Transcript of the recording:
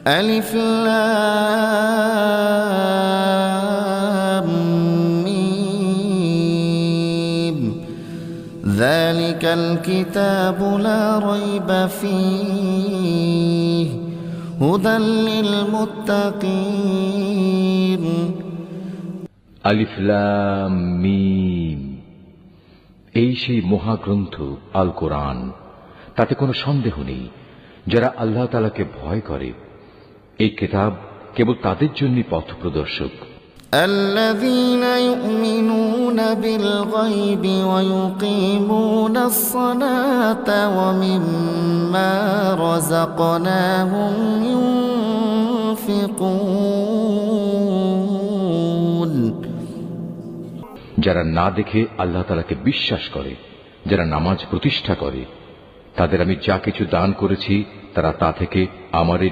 ألف لام ميم ذلك الكتاب لا ريب فيه هدى للمتقين আলিফ লাম মিম, এই সেই মহাগ্রন্থ আল কোরআন। তাতে কোনো সন্দেহ নেই, যারা আল্লাহ তাআলাকে ভয় করে এই কিতাব কেবল তাদের জন্য পথপ্রদর্শক। الذين يؤمنون بالغيب ويقيمون الصلاة ومما رزقناهم ينفقون যারা না দেখে আল্লাহ তাআলাকে বিশ্বাস করে, যারা নামাজ প্রতিষ্ঠা করে, তাদের আমি যা কিছু দান করেছি তারা তা থেকে আমারই